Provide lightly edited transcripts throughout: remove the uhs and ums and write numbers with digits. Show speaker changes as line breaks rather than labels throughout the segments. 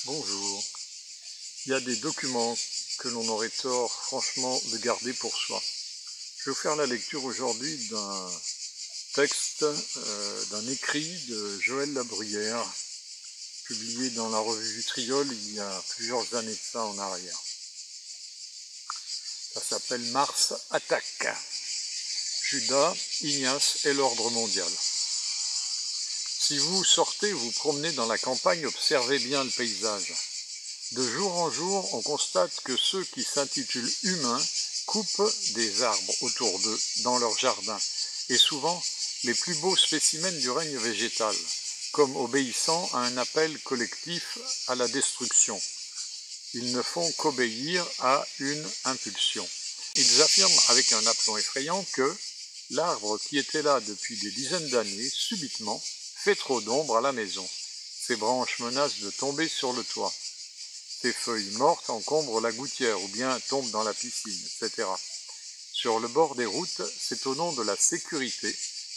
Bonjour. Il y a des documents que l'on aurait tort, franchement, de garder pour soi. Je vais vous faire la lecture aujourd'hui d'un texte, d'un écrit de Joël Labruyère, publié dans la revue Vitriol il y a plusieurs années de ça en arrière. Ça s'appelle Mars attaque. Judas, Ignace et l'ordre mondial. Si vous sortez, vous promenez dans la campagne, observez bien le paysage. De jour en jour, on constate que ceux qui s'intitulent humains coupent des arbres autour d'eux, dans leur jardin, et souvent les plus beaux spécimens du règne végétal, comme obéissant à un appel collectif à la destruction. Ils ne font qu'obéir à une impulsion. Ils affirment avec un aplomb effrayant que l'arbre qui était là depuis des dizaines d'années, subitement, fait trop d'ombre à la maison. Ses branches menacent de tomber sur le toit. Ses feuilles mortes encombrent la gouttière ou bien tombent dans la piscine, etc. Sur le bord des routes, c'est au nom de la sécurité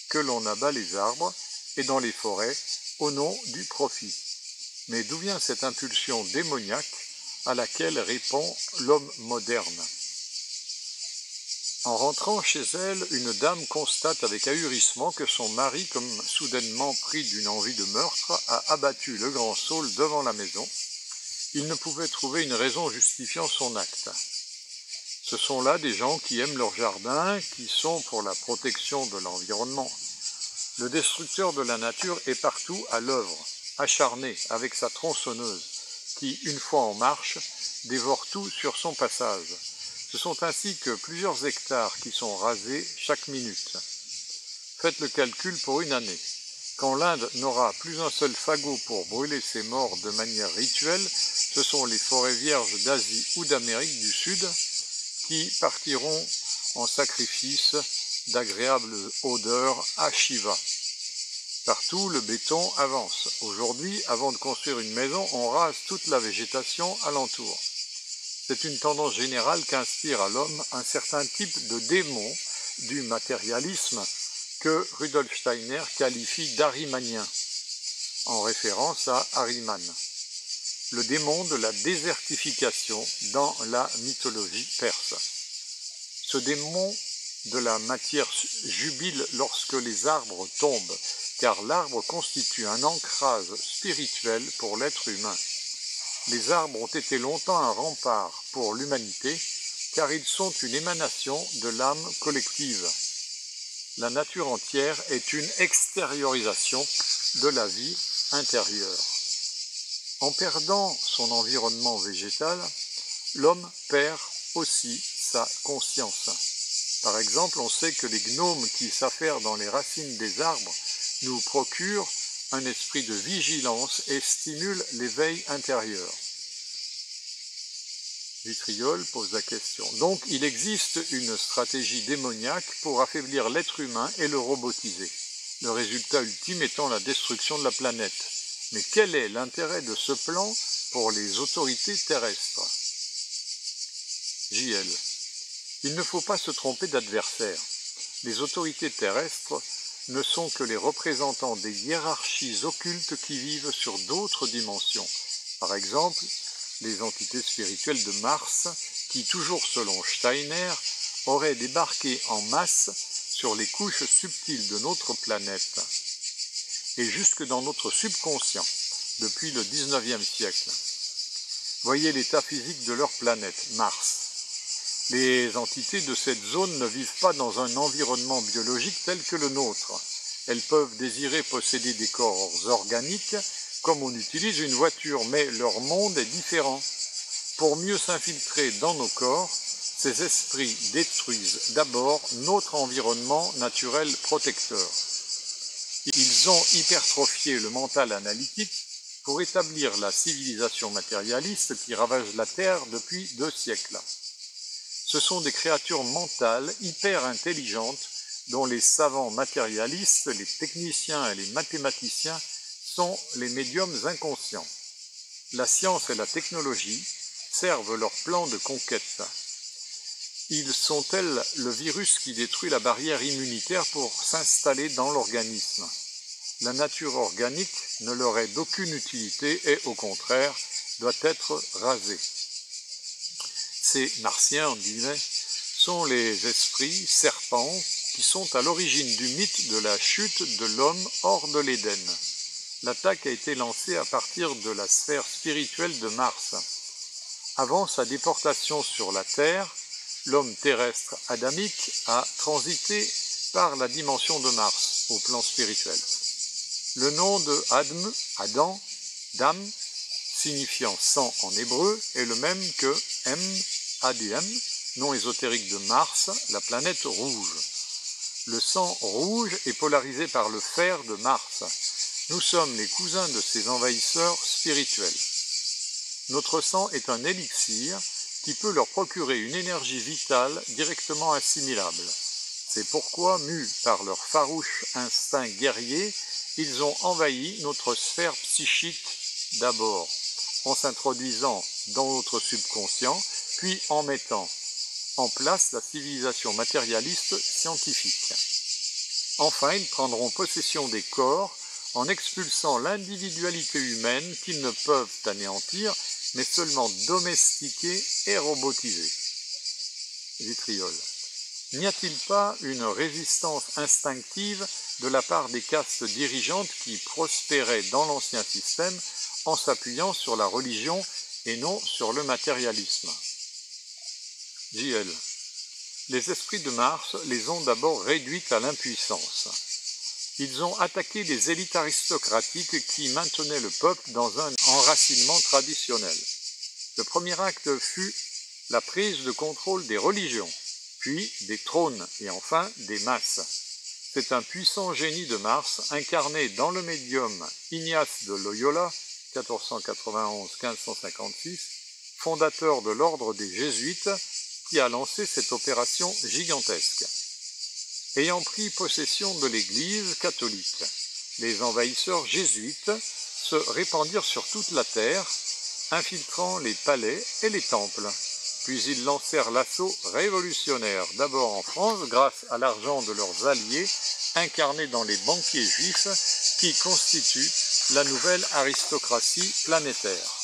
que l'on abat les arbres et dans les forêts, au nom du profit. Mais d'où vient cette impulsion démoniaque à laquelle répond l'homme moderne ? En rentrant chez elle, une dame constate avec ahurissement que son mari, comme soudainement pris d'une envie de meurtre, a abattu le grand saule devant la maison. Il ne pouvait trouver une raison justifiant son acte. Ce sont là des gens qui aiment leur jardin, qui sont pour la protection de l'environnement. Le destructeur de la nature est partout à l'œuvre, acharné avec sa tronçonneuse, qui, une fois en marche, dévore tout sur son passage. Ce sont ainsi que plusieurs hectares qui sont rasés chaque minute. Faites le calcul pour une année. Quand l'Inde n'aura plus un seul fagot pour brûler ses morts de manière rituelle, ce sont les forêts vierges d'Asie ou d'Amérique du Sud qui partiront en sacrifice d'agréables odeurs à Shiva. Partout, le béton avance. Aujourd'hui, avant de construire une maison, on rase toute la végétation alentour. C'est une tendance générale qu'inspire à l'homme un certain type de démon du matérialisme que Rudolf Steiner qualifie d'arimanien, en référence à Ahriman, le démon de la désertification dans la mythologie perse. Ce démon de la matière jubile lorsque les arbres tombent, car l'arbre constitue un ancrage spirituel pour l'être humain. Les arbres ont été longtemps un rempart pour l'humanité, car ils sont une émanation de l'âme collective. La nature entière est une extériorisation de la vie intérieure. En perdant son environnement végétal, l'homme perd aussi sa conscience. Par exemple, on sait que les gnomes qui s'affairent dans les racines des arbres nous procurent un esprit de vigilance et stimulent l'éveil intérieur. Vitriol pose la question. Donc, il existe une stratégie démoniaque pour affaiblir l'être humain et le robotiser, le résultat ultime étant la destruction de la planète. Mais quel est l'intérêt de ce plan pour les autorités terrestres ? JL. Il ne faut pas se tromper d'adversaire. Les autorités terrestres ne sont que les représentants des hiérarchies occultes qui vivent sur d'autres dimensions. Par exemple, les entités spirituelles de Mars, qui, toujours selon Steiner, auraient débarqué en masse sur les couches subtiles de notre planète, et jusque dans notre subconscient, depuis le XIXe siècle. Voyez l'état physique de leur planète, Mars. Les entités de cette zone ne vivent pas dans un environnement biologique tel que le nôtre. Elles peuvent désirer posséder des corps organiques, comme on utilise une voiture, mais leur monde est différent. Pour mieux s'infiltrer dans nos corps, ces esprits détruisent d'abord notre environnement naturel protecteur. Ils ont hypertrophié le mental analytique pour établir la civilisation matérialiste qui ravage la Terre depuis 2 siècles. Ce sont des créatures mentales hyper intelligentes dont les savants matérialistes, les techniciens et les mathématiciens sont les médiums inconscients. La science et la technologie servent leur plan de conquête. Ils sont tels le virus qui détruit la barrière immunitaire pour s'installer dans l'organisme. La nature organique ne leur est d'aucune utilité et, au contraire, doit être rasé. Ces martiens, en guillemets, sont les esprits serpents qui sont à l'origine du mythe de la chute de l'homme hors de l'Éden. L'attaque a été lancée à partir de la sphère spirituelle de Mars. Avant sa déportation sur la Terre, l'homme terrestre adamique a transité par la dimension de Mars au plan spirituel. Le nom de Adam, Dam, signifiant sang en hébreu, est le même que Adm, nom ésotérique de Mars, la planète rouge. Le sang rouge est polarisé par le fer de Mars. Nous sommes les cousins de ces envahisseurs spirituels. Notre sang est un élixir qui peut leur procurer une énergie vitale directement assimilable. C'est pourquoi, mus par leur farouche instinct guerrier, ils ont envahi notre sphère psychique d'abord, en s'introduisant dans notre subconscient, puis en mettant en place la civilisation matérialiste scientifique. Enfin, ils prendront possession des corps en expulsant l'individualité humaine qu'ils ne peuvent anéantir, mais seulement domestiquer et robotiser. Vitriol. N'y a-t-il pas une résistance instinctive de la part des castes dirigeantes qui prospéraient dans l'ancien système en s'appuyant sur la religion et non sur le matérialisme? JL. Les esprits de Mars les ont d'abord réduites à l'impuissance. Ils ont attaqué les élites aristocratiques qui maintenaient le peuple dans un enracinement traditionnel. Le premier acte fut la prise de contrôle des religions, puis des trônes et enfin des masses. C'est un puissant génie de Mars incarné dans le médium Ignace de Loyola, 1491-1556, fondateur de l'ordre des Jésuites, qui a lancé cette opération gigantesque. Ayant pris possession de l'Église catholique, les envahisseurs jésuites se répandirent sur toute la terre, infiltrant les palais et les temples. Puis ils lancèrent l'assaut révolutionnaire, d'abord en France, grâce à l'argent de leurs alliés, incarnés dans les banquiers juifs, qui constituent la nouvelle aristocratie planétaire.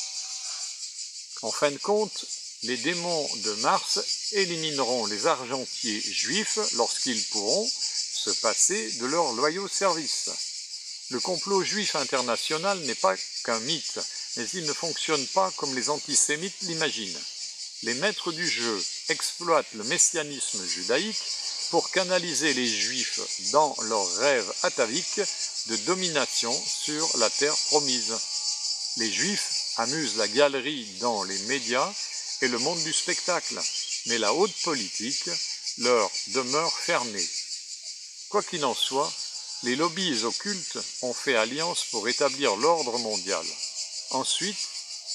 En fin de compte, les démons de Mars élimineront les argentiers juifs lorsqu'ils pourront se passer de leurs loyaux services. Le complot juif international n'est pas qu'un mythe, mais il ne fonctionne pas comme les antisémites l'imaginent. Les maîtres du jeu exploitent le messianisme judaïque pour canaliser les juifs dans leurs rêves ataviques de domination sur la terre promise. Les juifs amusent la galerie dans les médias et le monde du spectacle, mais la haute politique leur demeure fermée. Quoi qu'il en soit, les lobbies occultes ont fait alliance pour établir l'ordre mondial. Ensuite,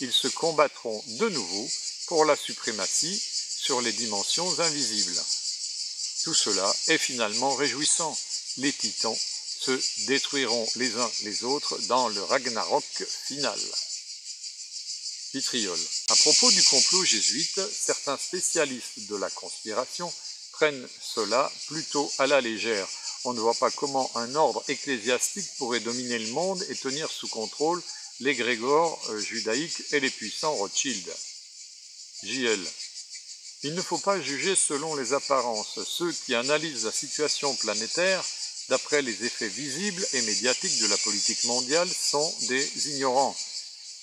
ils se combattront de nouveau pour la suprématie sur les dimensions invisibles. Tout cela est finalement réjouissant. Les titans se détruiront les uns les autres dans le Ragnarok final. Vitriol. À propos du complot jésuite, certains spécialistes de la conspiration prennent cela plutôt à la légère. On ne voit pas comment un ordre ecclésiastique pourrait dominer le monde et tenir sous contrôle l'égrégore judaïque et les puissants Rothschild. JL. Il ne faut pas juger selon les apparences. Ceux qui analysent la situation planétaire d'après les effets visibles et médiatiques de la politique mondiale sont des ignorants.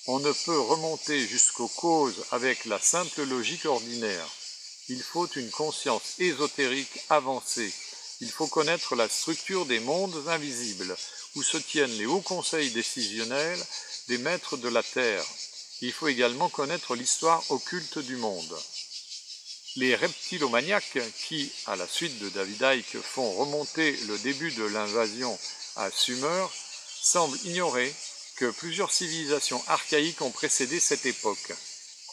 On ne peut remonter jusqu'aux causes avec la simple logique ordinaire. Il faut une conscience ésotérique avancée. Il faut connaître la structure des mondes invisibles, où se tiennent les hauts conseils décisionnels des maîtres de la Terre. Il faut également connaître l'histoire occulte du monde. Les reptilomaniaques qui, à la suite de David Icke, font remonter le début de l'invasion à Sumer, semblent ignorer que plusieurs civilisations archaïques ont précédé cette époque.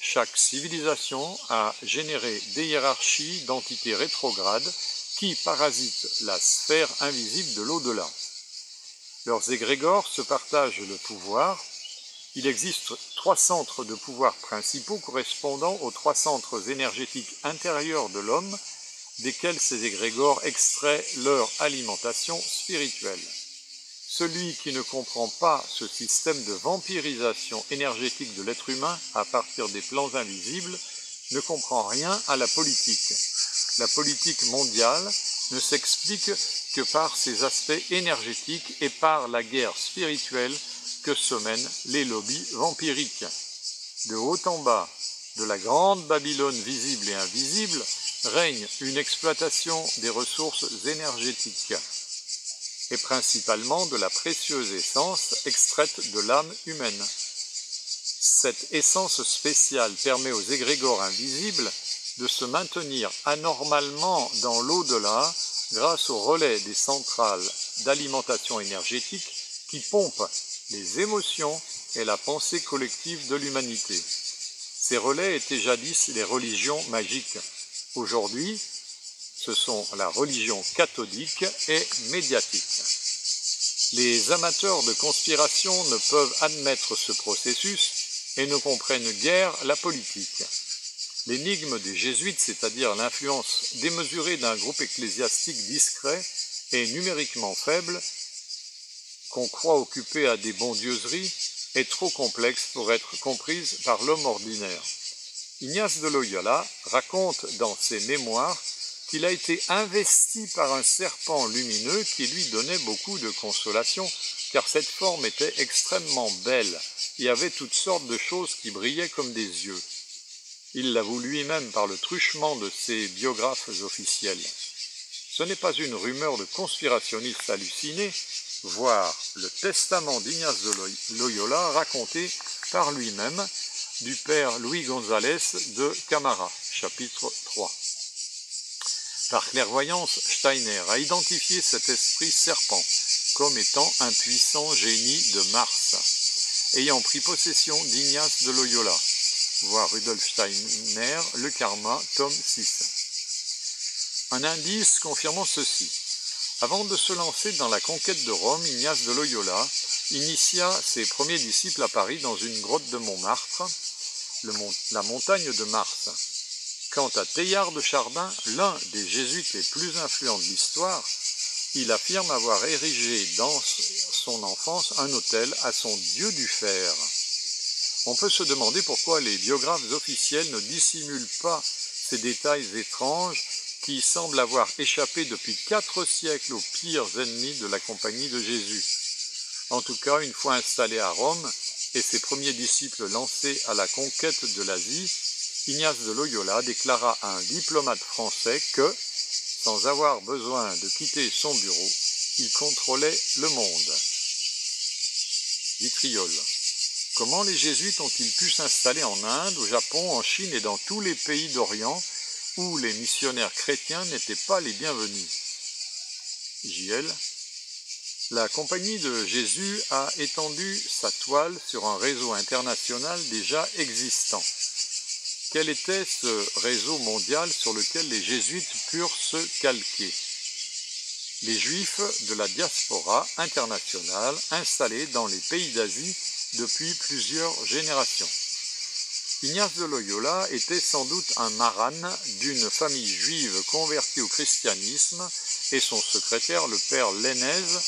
Chaque civilisation a généré des hiérarchies d'entités rétrogrades qui parasitent la sphère invisible de l'au-delà. Leurs égrégores se partagent le pouvoir. Il existe 3 centres de pouvoir principaux correspondant aux 3 centres énergétiques intérieurs de l'homme, desquels ces égrégores extraient leur alimentation spirituelle. Celui qui ne comprend pas ce système de vampirisation énergétique de l'être humain à partir des plans invisibles ne comprend rien à la politique. La politique mondiale ne s'explique que par ses aspects énergétiques et par la guerre spirituelle que se mènent les lobbies vampiriques. De haut en bas, de la grande Babylone visible et invisible, règne une exploitation des ressources énergétiques et principalement de la précieuse essence extraite de l'âme humaine. Cette essence spéciale permet aux égrégores invisibles de se maintenir anormalement dans l'au-delà grâce au relais des centrales d'alimentation énergétique qui pompent les émotions et la pensée collective de l'humanité. Ces relais étaient jadis les religions magiques. Aujourd'hui, ce sont la religion cathodique et médiatique. Les amateurs de conspiration ne peuvent admettre ce processus et ne comprennent guère la politique. L'énigme des jésuites, c'est-à-dire l'influence démesurée d'un groupe ecclésiastique discret et numériquement faible, qu'on croit occupé à des bondieuseries, est trop complexe pour être comprise par l'homme ordinaire. Ignace de Loyola raconte dans ses mémoires qu'il a été investi par un serpent lumineux qui lui donnait beaucoup de consolation, car cette forme était extrêmement belle et avait toutes sortes de choses qui brillaient comme des yeux. Il l'avoue lui-même par le truchement de ses biographes officiels. Ce n'est pas une rumeur de conspirationniste halluciné, voire le testament d'Ignace de Loyola raconté par lui-même du père Louis González de Camara, chapitre 3. Par clairvoyance, Steiner a identifié cet esprit serpent comme étant un puissant génie de Mars, ayant pris possession d'Ignace de Loyola, voir Rudolf Steiner, Le Karma, tome 6. Un indice confirmant ceci. Avant de se lancer dans la conquête de Rome, Ignace de Loyola initia ses premiers disciples à Paris dans une grotte de Montmartre, la montagne de Mars. Quant à Teilhard de Chardin, l'un des jésuites les plus influents de l'histoire, il affirme avoir érigé dans son enfance un autel à son dieu du fer. On peut se demander pourquoi les biographes officiels ne dissimulent pas ces détails étranges qui semblent avoir échappé depuis 4 siècles aux pires ennemis de la Compagnie de Jésus. En tout cas, une fois installé à Rome et ses premiers disciples lancés à la conquête de l'Asie, Ignace de Loyola déclara à un diplomate français que, sans avoir besoin de quitter son bureau, il contrôlait le monde. Vitriol. Comment les jésuites ont-ils pu s'installer en Inde, au Japon, en Chine et dans tous les pays d'Orient où les missionnaires chrétiens n'étaient pas les bienvenus? JL. La Compagnie de Jésus a étendu sa toile sur un réseau international déjà existant. Quel était ce réseau mondial sur lequel les jésuites purent se calquer? Les juifs de la diaspora internationale installés dans les pays d'Asie depuis plusieurs générations. Ignace de Loyola était sans doute un marane d'une famille juive convertie au christianisme et son secrétaire, le père Lainez,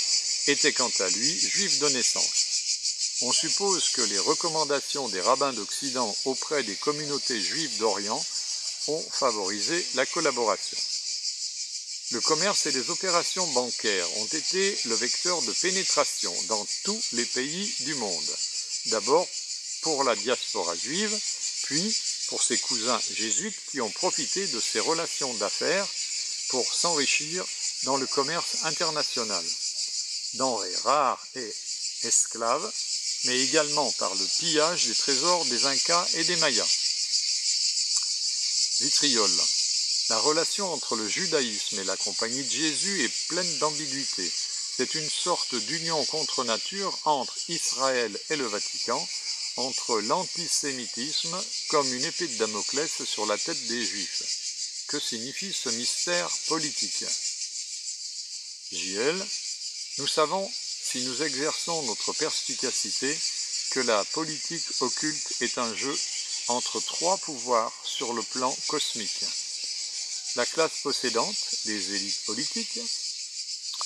était quant à lui juif de naissance. On suppose que les recommandations des rabbins d'Occident auprès des communautés juives d'Orient ont favorisé la collaboration. Le commerce et les opérations bancaires ont été le vecteur de pénétration dans tous les pays du monde. D'abord pour la diaspora juive, puis pour ses cousins jésuites qui ont profité de ces relations d'affaires pour s'enrichir dans le commerce international. Denrées rares et esclaves, mais également par le pillage des trésors des Incas et des Mayas. Vitriol. La relation entre le judaïsme et la Compagnie de Jésus est pleine d'ambiguïté. C'est une sorte d'union contre nature entre Israël et le Vatican, entre l'antisémitisme comme une épée de Damoclès sur la tête des Juifs. Que signifie ce mystère politique? JL. Nous savons, si nous exerçons notre perspicacité, que la politique occulte est un jeu entre 3 pouvoirs sur le plan cosmique. La classe possédante, les élites politiques,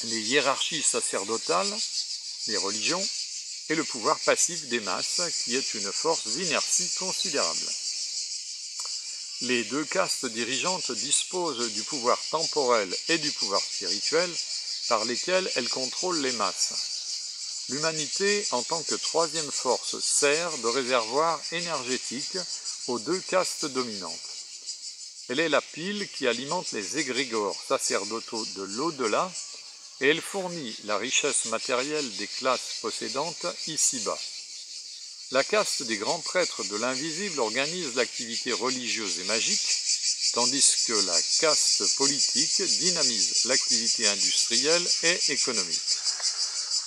les hiérarchies sacerdotales, les religions, et le pouvoir passif des masses, qui est une force d'inertie considérable. Les deux castes dirigeantes disposent du pouvoir temporel et du pouvoir spirituel par lesquels elles contrôlent les masses. L'humanité, en tant que troisième force, sert de réservoir énergétique aux deux castes dominantes. Elle est la pile qui alimente les égrégores sacerdotaux de l'au-delà et elle fournit la richesse matérielle des classes possédantes ici-bas. La caste des grands prêtres de l'invisible organise l'activité religieuse et magique, tandis que la caste politique dynamise l'activité industrielle et économique.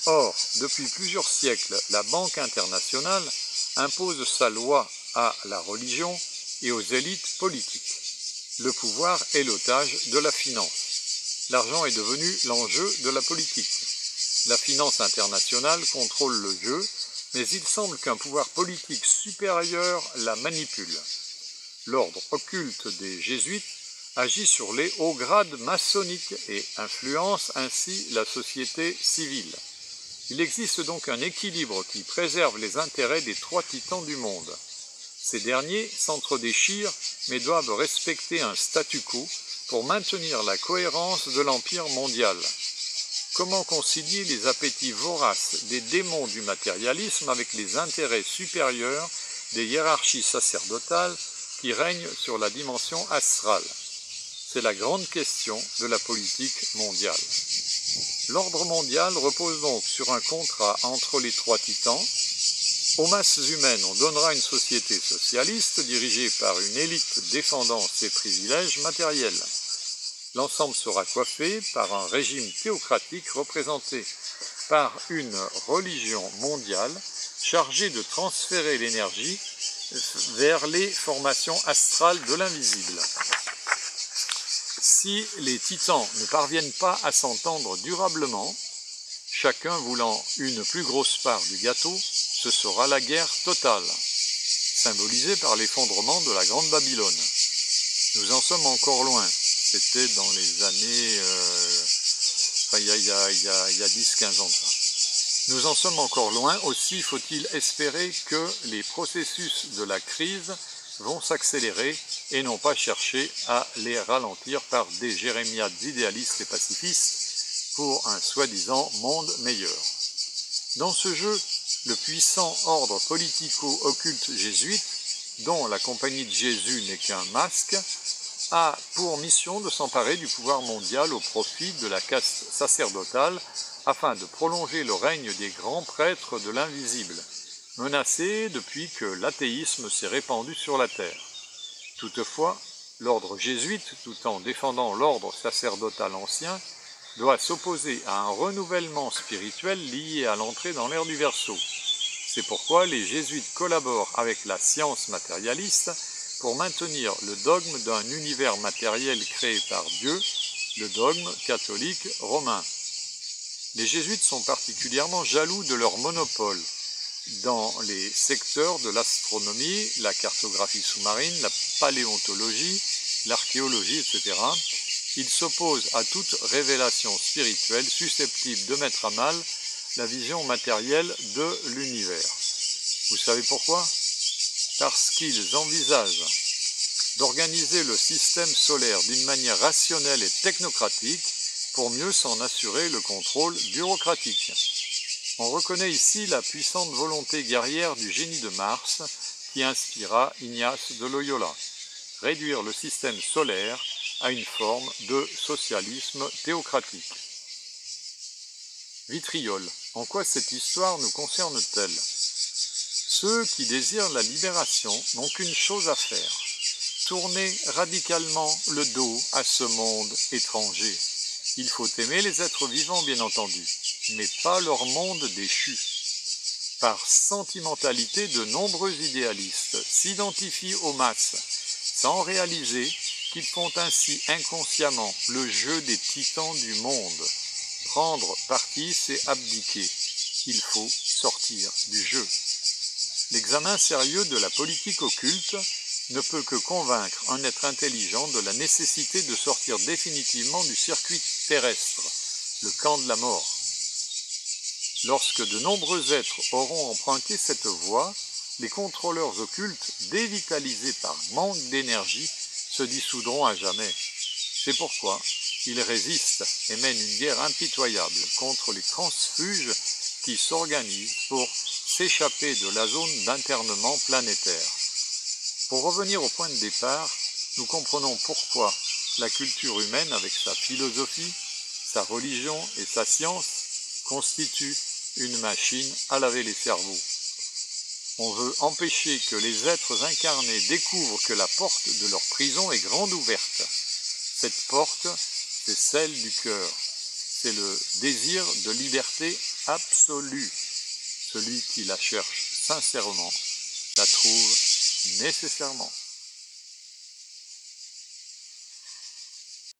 Or, depuis plusieurs siècles, la Banque internationale impose sa loi à la religion et aux élites politiques. Le pouvoir est l'otage de la finance. L'argent est devenu l'enjeu de la politique. La finance internationale contrôle le jeu, mais il semble qu'un pouvoir politique supérieur la manipule. L'ordre occulte des jésuites agit sur les hauts grades maçonniques et influence ainsi la société civile. Il existe donc un équilibre qui préserve les intérêts des trois titans du monde. Ces derniers s'entre-déchirent mais doivent respecter un statu quo pour maintenir la cohérence de l'empire mondial. Comment concilier les appétits voraces des démons du matérialisme avec les intérêts supérieurs des hiérarchies sacerdotales qui règnent sur la dimension astrale? C'est la grande question de la politique mondiale. L'ordre mondial repose donc sur un contrat entre les trois titans. Aux masses humaines, on donnera une société socialiste dirigée par une élite défendant ses privilèges matériels. L'ensemble sera coiffé par un régime théocratique représenté par une religion mondiale chargée de transférer l'énergie vers les formations astrales de l'invisible. Si les titans ne parviennent pas à s'entendre durablement, chacun voulant une plus grosse part du gâteau, ce sera la guerre totale, symbolisée par l'effondrement de la Grande Babylone. Nous en sommes encore loin. C'était dans les années, il y a 10-15 ans de ça. Nous en sommes encore loin, aussi faut-il espérer que les processus de la crise vont s'accélérer et non pas chercher à les ralentir par des jérémiades idéalistes et pacifistes pour un soi-disant monde meilleur. Dans ce jeu, le puissant ordre politico-occulte jésuite, dont la compagnie de Jésus n'est qu'un masque, a pour mission de s'emparer du pouvoir mondial au profit de la caste sacerdotale afin de prolonger le règne des grands prêtres de l'invisible, menacés depuis que l'athéisme s'est répandu sur la terre. Toutefois, l'ordre jésuite, tout en défendant l'ordre sacerdotal ancien, doit s'opposer à un renouvellement spirituel lié à l'entrée dans l'ère du Verseau. C'est pourquoi les jésuites collaborent avec la science matérialiste pour maintenir le dogme d'un univers matériel créé par Dieu, le dogme catholique romain. Les jésuites sont particulièrement jaloux de leur monopole dans les secteurs de l'astronomie, la cartographie sous-marine, la paléontologie, l'archéologie, etc. Ils s'opposent à toute révélation spirituelle susceptible de mettre à mal la vision matérielle de l'univers. Vous savez pourquoi ? Parce qu'ils envisagent d'organiser le système solaire d'une manière rationnelle et technocratique pour mieux s'en assurer le contrôle bureaucratique. On reconnaît ici la puissante volonté guerrière du génie de Mars qui inspira Ignace de Loyola, réduire le système solaire à une forme de socialisme théocratique. Vitriol, en quoi cette histoire nous concerne-t-elle ? Ceux qui désirent la libération n'ont qu'une chose à faire, tourner radicalement le dos à ce monde étranger. Il faut aimer les êtres vivants, bien entendu, mais pas leur monde déchu. Par sentimentalité, de nombreux idéalistes s'identifient aux masses, sans réaliser qu'ils font ainsi inconsciemment le jeu des titans du monde. Prendre parti, c'est abdiquer. Il faut sortir du jeu. L'examen sérieux de la politique occulte ne peut que convaincre un être intelligent de la nécessité de sortir définitivement du circuit terrestre, le camp de la mort. Lorsque de nombreux êtres auront emprunté cette voie, les contrôleurs occultes, dévitalisés par manque d'énergie, se dissoudront à jamais. C'est pourquoi ils résistent et mènent une guerre impitoyable contre les transfuges qui s'organisent pour s'échapper de la zone d'internement planétaire. Pour revenir au point de départ, nous comprenons pourquoi la culture humaine, avec sa philosophie, sa religion et sa science, constitue une machine à laver les cerveaux. On veut empêcher que les êtres incarnés découvrent que la porte de leur prison est grande ouverte. Cette porte, c'est celle du cœur. C'est le désir de liberté absolue. Celui qui la cherche sincèrement la trouve nécessairement.